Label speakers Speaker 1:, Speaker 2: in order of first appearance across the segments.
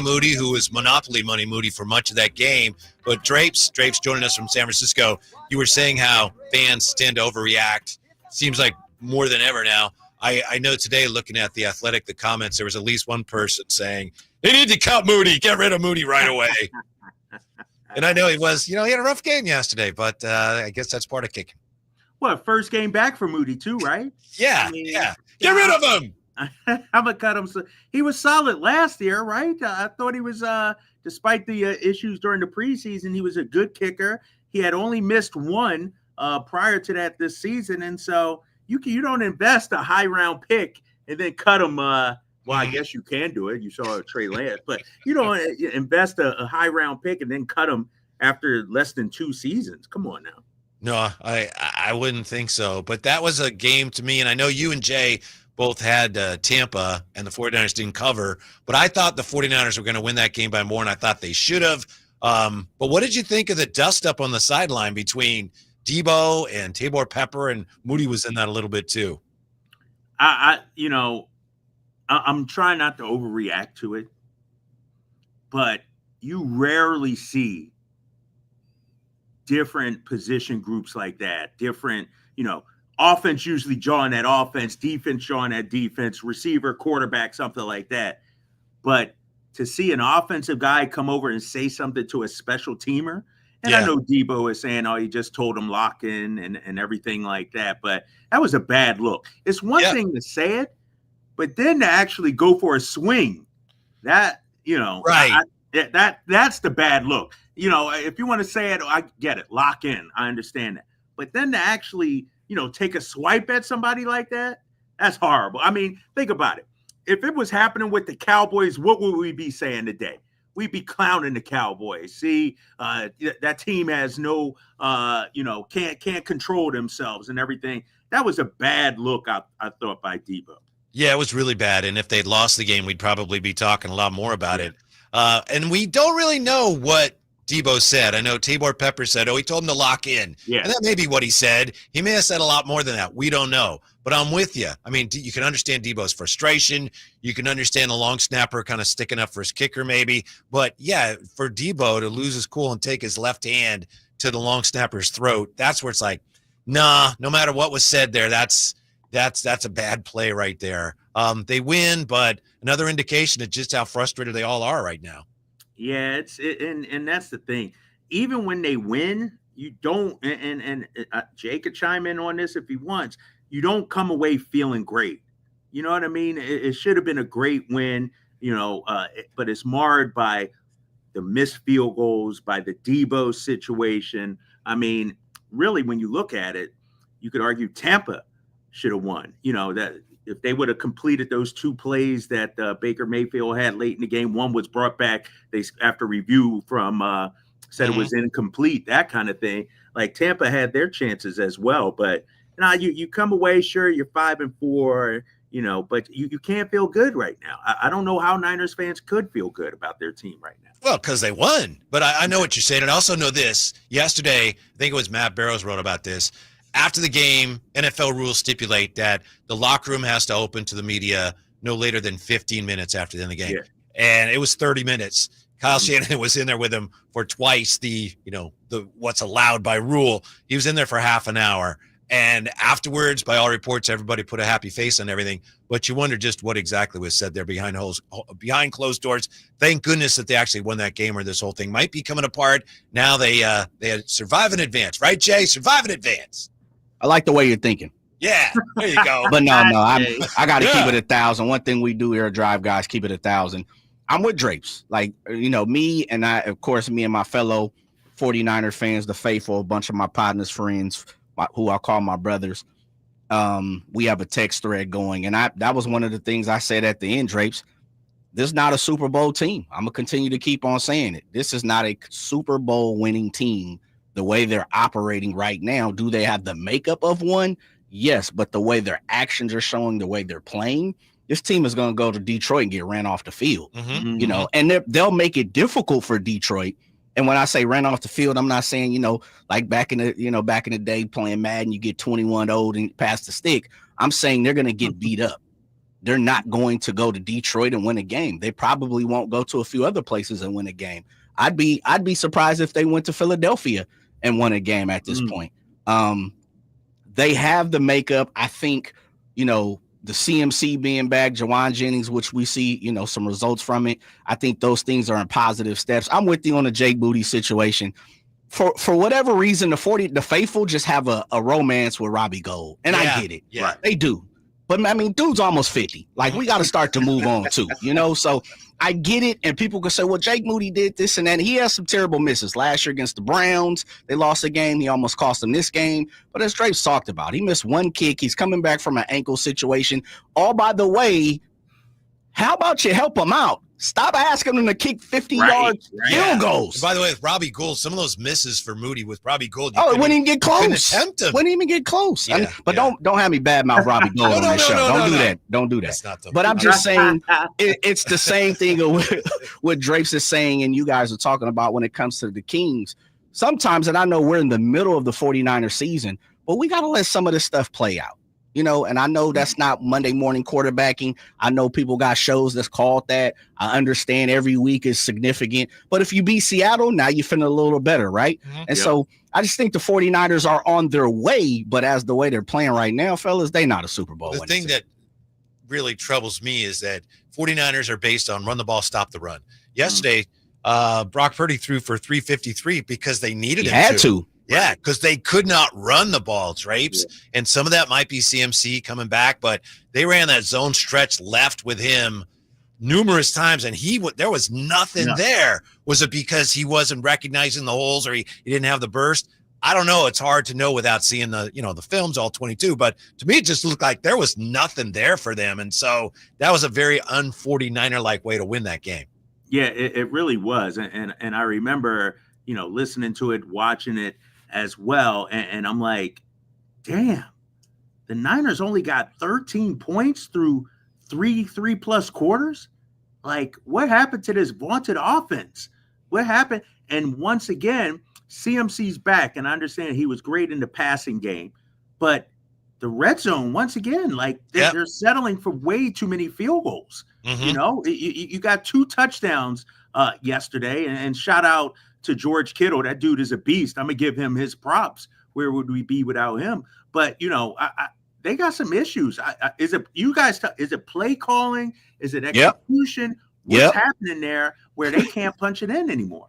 Speaker 1: Moody, who was Monopoly Money Moody for much of that game. But Drapes joining us from San Francisco. You were saying how fans tend to overreact. Seems like more than ever now. I know today, looking at The Athletic, the comments, there was at least one person saying, they need to cut Moody, get rid of Moody right away. And I know he had a rough game yesterday, but I guess that's part of kicking.
Speaker 2: What, first game back for Moody too, right?
Speaker 1: Yeah, yeah. Get rid of him.
Speaker 2: I'm gonna cut him. He was solid last year, right? I thought he was, despite the issues during the preseason, he was a good kicker. He had only missed one prior to that this season, and so you don't invest a high round pick and then cut him. Well, I guess you can do it. You saw Trey Lance, but you don't invest a high round pick and then cut him after less than 2 seasons. Come on now.
Speaker 1: No, I wouldn't think so. But that was a game to me, and I know you and Jay both had Tampa, and the 49ers didn't cover. But I thought the 49ers were going to win that game by more, and I thought they should have. But what did you think of the dust-up on the sideline between Debo and Tabor Pepper, and Moody was in that a little bit too?
Speaker 2: I'm trying not to overreact to it, but you rarely see different position groups like that. Different, offense usually drawing that offense, defense drawing that defense, receiver, quarterback, something like that. But to see an offensive guy come over and say something to a special teamer, and I know Debo is saying, oh, he just told him lock in and everything like that, but that was a bad look. It's one thing to say it, but then to actually go for a swing, that,
Speaker 1: right.
Speaker 2: That's the bad look. If you want to say it, I get it, lock in, I understand that. But then to actually, take a swipe at somebody like that, that's horrible. I mean, think about it. If it was happening with the Cowboys, what would we be saying today? We'd be clowning the Cowboys. See, that team has no, can't control themselves and everything. That was a bad look, I thought, by Debo.
Speaker 1: Yeah, it was really bad. And if they'd lost the game, we'd probably be talking a lot more about it. And we don't really know what Debo said. I know Tabor Pepper said, he told him to lock in.
Speaker 2: Yeah.
Speaker 1: And that may be what he said. He may have said a lot more than that. We don't know. But I'm with you. I mean, you can understand Debo's frustration. You can understand the long snapper kind of sticking up for his kicker maybe. But, yeah, for Debo to lose his cool and take his left hand to the long snapper's throat, that's where it's like, nah, no matter what was said there, that's a bad play right there. They win, but another indication of just how frustrated they all are right now.
Speaker 2: Yeah, and that's the thing. Even when they win, you don't. And Jay could chime in on this if he wants. You don't come away feeling great. You know what I mean? It should have been a great win. But it's marred by the missed field goals, by the Debo situation. I mean, really, when you look at it, you could argue Tampa should have won. That if they would have completed those 2 plays that Baker Mayfield had late in the game, one was brought back. They after review from said it was incomplete, that kind of thing. Like Tampa had their chances as well, but you come away, sure, you're 5-4, but you can't feel good right now. I don't know how Niners fans could feel good about their team right now.
Speaker 1: Well, because they won. But I know what you're saying. And I also know this. Yesterday, I think it was Matt Barrows wrote about this. After the game, NFL rules stipulate that the locker room has to open to the media no later than 15 minutes after the end of the game. Yeah. And it was 30 minutes. Kyle Shanahan was in there with him for twice the what's allowed by rule. He was in there for half an hour. And afterwards, by all reports, everybody put a happy face on everything. But you wonder just what exactly was said there behind closed doors. Thank goodness that they actually won that game, or this whole thing might be coming apart. Now they survive in advance, right, Jay? Survive in advance.
Speaker 3: I like the way you're thinking.
Speaker 1: Yeah, there you go.
Speaker 3: But no, I got to keep it 1,000. One thing we do here at Drive Guys, keep it 1,000. I'm with Drapes. Like, me and I, of course, me and my fellow 49er fans, the faithful, a bunch of my partners, friends, who I call my brothers. We have a text thread going. And that was one of the things I said at the end, Drapes. This is not a Super Bowl team. I'm going to continue to keep on saying it. This is not a Super Bowl winning team. The way they're operating right now, do they have the makeup of one? Yes, but the way their actions are showing, the way they're playing, this team is going to go to Detroit and get ran off the field. Mm-hmm. And they'll make it difficult for Detroit. And when I say ran off the field, I'm not saying, like back in the day playing Madden, you get 21-0 and pass the stick. I'm saying they're going to get beat up. they're not going to go to Detroit and win a game. They probably won't go to a few other places and win a game. I'd be surprised if they went to Philadelphia and won a game at this point. They have the makeup. I think, the CMC being back, Jawan Jennings, which we see, some results from it. I think those things are in positive steps. I'm with you on the Jake Booty situation. For whatever reason, the faithful just have a romance with Robbie Gould, and I get it.
Speaker 1: Yeah,
Speaker 3: they do. But I mean, dude's almost 50. Like, we got to start to move on too, So I get it, and people can say, "Well, Jake Moody did this and that." He has some terrible misses. Last year against the Browns, they lost a game. He almost cost them this game. But as Drapes talked about, he missed one kick. He's coming back from an ankle situation. Oh, by the way, how about you help him out? Stop asking him to kick 50-yard field goals.
Speaker 1: And by the way, with Robbie Gould, some of those misses for Moody with Robbie Gould.
Speaker 3: It wouldn't even get close.
Speaker 1: Wouldn't
Speaker 3: even get close. Don't have me badmouth Robbie Gould on this show. Don't do that. Don't do that. But I'm just saying, it's the same thing what Drapes is saying, and you guys are talking about when it comes to the Kings. Sometimes, and I know we're in the middle of the 49er season, but we got to let some of this stuff play out. And I know that's not Monday morning quarterbacking. I know people got shows that's called that. I understand every week is significant. But if you beat Seattle, now you're feeling a little better, right? And so I just think the 49ers are on their way. But as the way they're playing right now, fellas, they not a Super Bowl.
Speaker 1: The thing that really troubles me is that 49ers are based on run the ball, stop the run. Yesterday, Brock Purdy threw for 353 because they needed him to. Yeah, because they could not run the ball, Drapes. Yeah. And some of that might be CMC coming back, but they ran that zone stretch left with him numerous times, and there was nothing there. Was it because he wasn't recognizing the holes, or he didn't have the burst? I don't know. It's hard to know without seeing the films, all 22. But to me, it just looked like there was nothing there for them. And so that was a very un-49er-like way to win that game.
Speaker 2: Yeah, it really was. And I remember, listening to it, watching it as well. And I'm like, damn, the Niners only got 13 points through three plus quarters. Like, what happened to this vaunted offense? What happened? And once again, CMC's back, and I understand he was great in the passing game, but the red zone, once again, like they're settling for way too many field goals. You got 2 touchdowns yesterday, and shout out to George Kittle. That dude is a beast. I'm gonna give him his props. Where would we be without him? But they got some issues. Is it play calling? Is it execution? What's happening there where they can't punch it in anymore?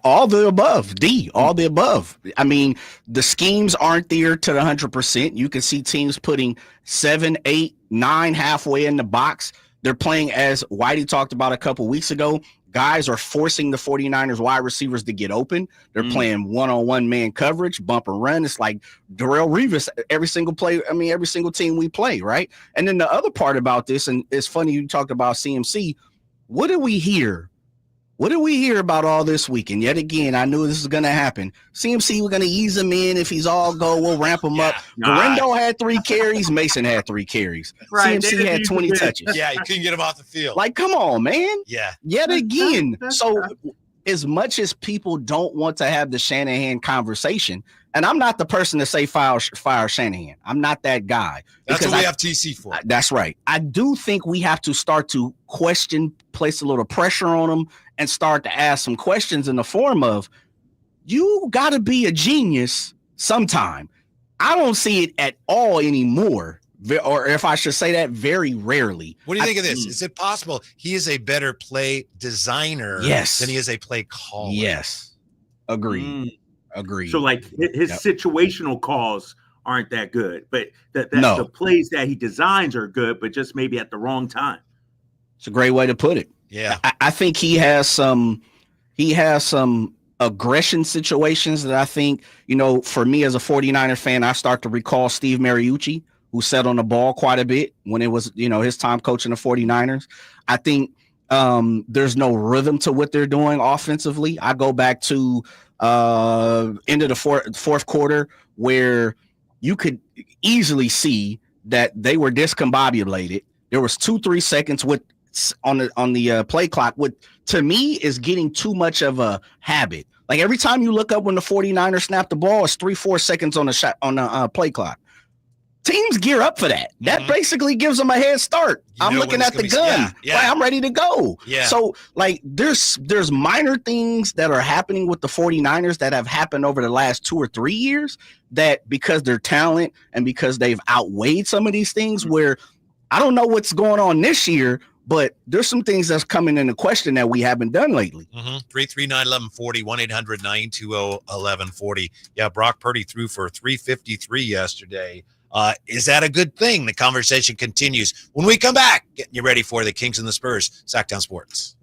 Speaker 3: All the above, all the above. I mean, the schemes aren't there to the 100%. You can see teams putting 7, 8, 9 halfway in the box. They're playing, as Whitey talked about a couple weeks ago, guys are forcing the 49ers wide receivers to get open. They're playing one-on-one man coverage, bump and run. It's like Darrelle Revis every single team we play, right? And then the other part about this, and it's funny you talked about CMC, what did we hear? What did we hear about all this week? And yet again, I knew this was going to happen. CMC, we're going to ease him in. If he's all go, we'll ramp him up. Garendo had 3 carries. Mason had 3 carries.
Speaker 2: Right.
Speaker 3: CMC had 20 touches.
Speaker 1: Yeah, you couldn't get him off the field.
Speaker 3: Like, come on, man.
Speaker 1: Yeah.
Speaker 3: Yet again. So as much as people don't want to have the Shanahan conversation, and I'm not the person to say fire Shanahan. I'm not that guy.
Speaker 1: That's what we have TC for.
Speaker 3: That's right. I do think we have to start to question, place a little pressure on them, and start to ask some questions in the form of, you got to be a genius sometime. I don't see it at all anymore, or if I should say that, very rarely.
Speaker 1: What do you think of this? Is it possible he is a better play designer than he is a play caller?
Speaker 3: Yes. Agreed. Agreed.
Speaker 2: So like his situational calls aren't that good, but the plays that he designs are good, but just maybe at the wrong time.
Speaker 3: It's a great way to put it.
Speaker 1: Yeah.
Speaker 3: I think he has some aggression situations that I think, for me as a 49er fan, I start to recall Steve Mariucci, who sat on the ball quite a bit when it was, his time coaching the 49ers. I think there's no rhythm to what they're doing offensively. I go back to end of the fourth quarter where you could easily see that they were discombobulated. There was 2-3 seconds on the play clock, what to me is getting too much of a habit. Like every time you look up when the 49ers snap the ball, it's 3-4 seconds on the play clock. teams gear up for that. That basically gives them a head start. I'm looking at the gun. Like, I'm ready to go.
Speaker 1: Yeah.
Speaker 3: So like there's minor things that are happening with the 49ers that have happened over the last 2 or 3 years that because their talent and because they've outweighed some of these things where I don't know what's going on this year, but there's some things that's coming into question that we haven't done lately.
Speaker 1: 339-1140, 1-800-920-1140. Yeah, Brock Purdy threw for 353 yesterday. Is that a good thing? The conversation continues when we come back. Getting you ready for the Kings and the Spurs. Sactown Sports.